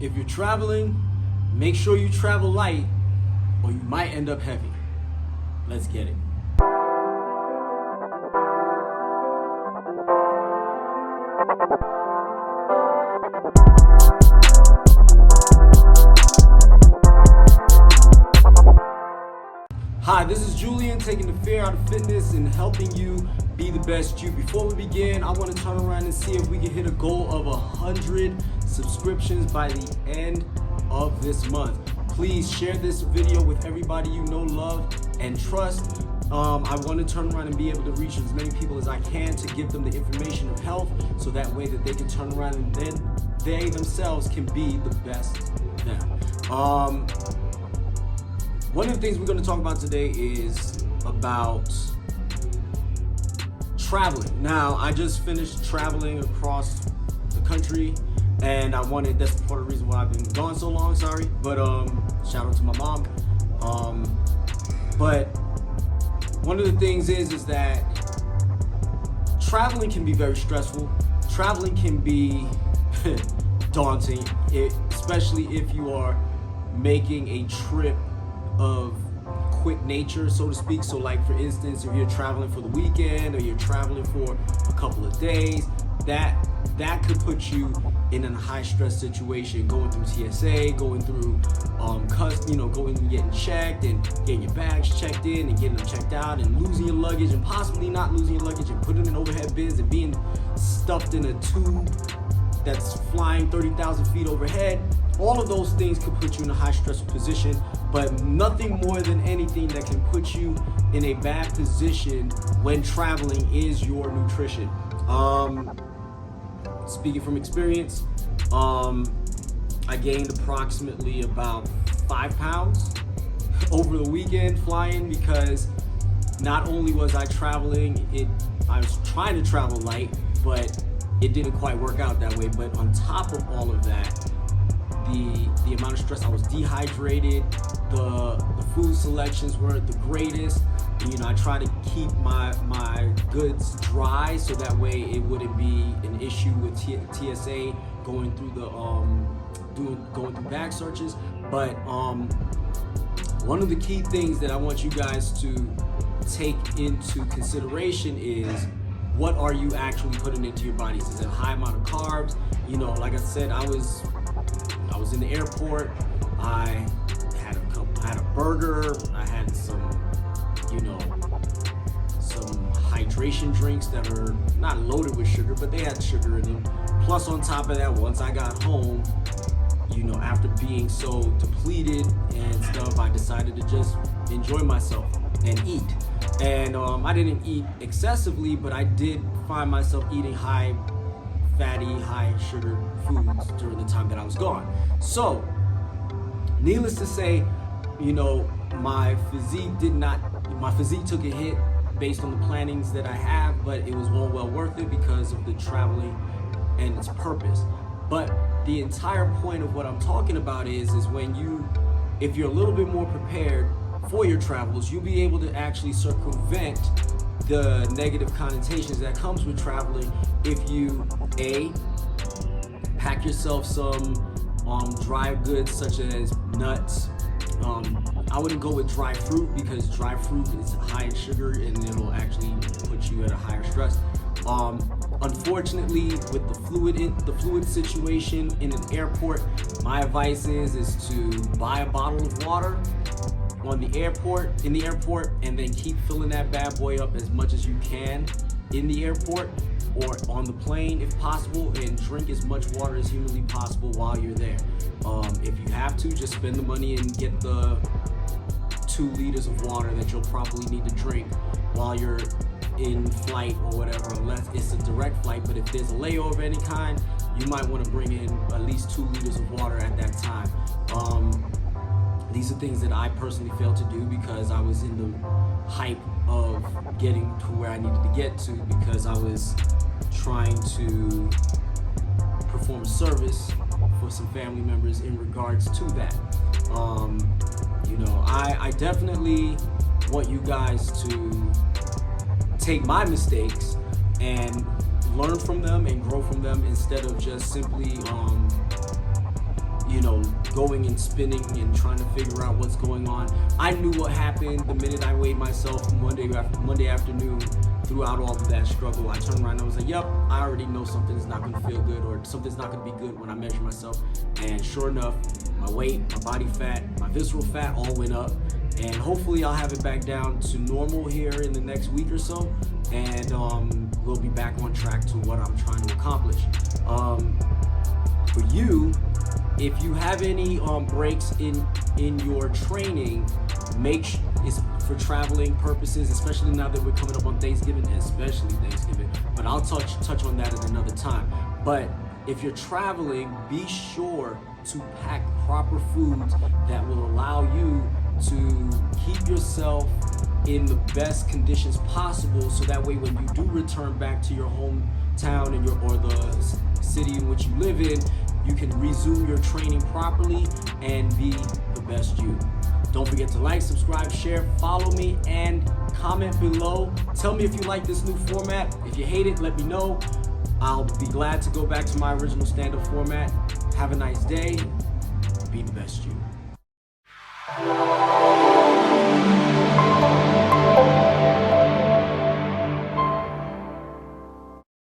If you're traveling, make sure you travel light or you might end up heavy. Let's get it. Hi, this is Julien, taking the fear out of fitness and helping you be the best you. Before we begin, I want to turn around and see if we can hit a goal of 100 subscriptions by the end of this month. Please share this video with everybody you know, love, and trust. I want to turn around and be able to reach as many people as I can to give them the information of health, so that way that they can turn around and then they themselves can be the best them. One of the things we're going to talk about today is about traveling. Now, I just finished traveling across the country, and that's part of the reason why I've been gone so long, sorry. But shout out to my mom. But one of the things is that traveling can be very stressful. Traveling can be daunting, especially if you are making a trip of quick nature, so to speak. So like, for instance, if you're traveling for the weekend or you're traveling for a couple of days, that could put you in a high stress situation, going through TSA, going through going and getting checked and getting your bags checked in and getting them checked out, and losing your luggage and possibly not losing your luggage and putting it in overhead bins and being stuffed in a tube that's flying 30,000 feet overhead. All of those things could put you in a high stressful position, but nothing more than anything that can put you in a bad position when traveling is your nutrition. Speaking from experience, I gained approximately about 5 pounds over the weekend flying, because not only was I traveling, I was trying to travel light, but it didn't quite work out that way. But on top of all of that, the amount of stress, I was dehydrated, the food selections weren't the greatest. I try to keep my goods dry so that way it wouldn't be an issue with TSA going through going through bag searches. But one of the key things that I want you guys to take into consideration is, what are you actually putting into your bodies? Is it a high amount of carbs? Like I said, I was in the airport. I had a burger. I had some hydration drinks that are not loaded with sugar, but they had sugar in them. Plus, on top of that, once I got home, after being so depleted and stuff, I decided to just enjoy myself and eat. And I didn't eat excessively, but I did find myself eating high fatty, high sugar foods during the time that I was gone. So, needless to say, my physique took a hit based on the plannings that I have, but it was well worth it because of the traveling and its purpose. But the entire point of what I'm talking about is if you're a little bit more prepared for your travels, you'll be able to actually circumvent the negative connotations that comes with traveling if you pack yourself some dry goods such as nuts. I wouldn't go with dry fruit, because dry fruit is high in sugar and it'll actually put you at a higher stress. Unfortunately, with the fluid situation in an airport, my advice is to buy a bottle of water in the airport, and then keep filling that bad boy up as much as you can in the airport or on the plane if possible, and drink as much water as humanly possible while you're there. If you have to, just spend the money and get the 2 liters of water that you'll probably need to drink while you're in flight or whatever, unless it's a direct flight. But if there's a layover of any kind, you might want to bring in at least 2 liters of water at that time. These are things that I personally failed to do because I was in the hype of getting to where I needed to get to, because I was trying to perform a service for some family members in regards to that. I definitely want you guys to take my mistakes and learn from them and grow from them, instead of just simply going and spinning and trying to figure out what's going on. I knew what happened the minute I weighed myself Monday afternoon. Throughout all of that struggle, I turned around and I was like, yep, I already know something's not gonna feel good or something's not gonna be good when I measure myself. And sure enough, my weight, my body fat, my visceral fat all went up. And hopefully I'll have it back down to normal here in the next week or so. And we'll be back on track to what I'm trying to accomplish. For you, if you have any breaks in your training, it's for traveling purposes, especially now that we're coming up on Thanksgiving, but I'll touch on that at another time. But if you're traveling, be sure to pack proper foods that will allow you to keep yourself in the best conditions possible, so that way when you do return back to your hometown or the city in which you live in, you can resume your training properly and be the best you. Don't forget to like, subscribe, share, follow me, and comment below. Tell me if you like this new format. If you hate it, let me know. I'll be glad to go back to my original stand-up format. Have a nice day. Be the best you.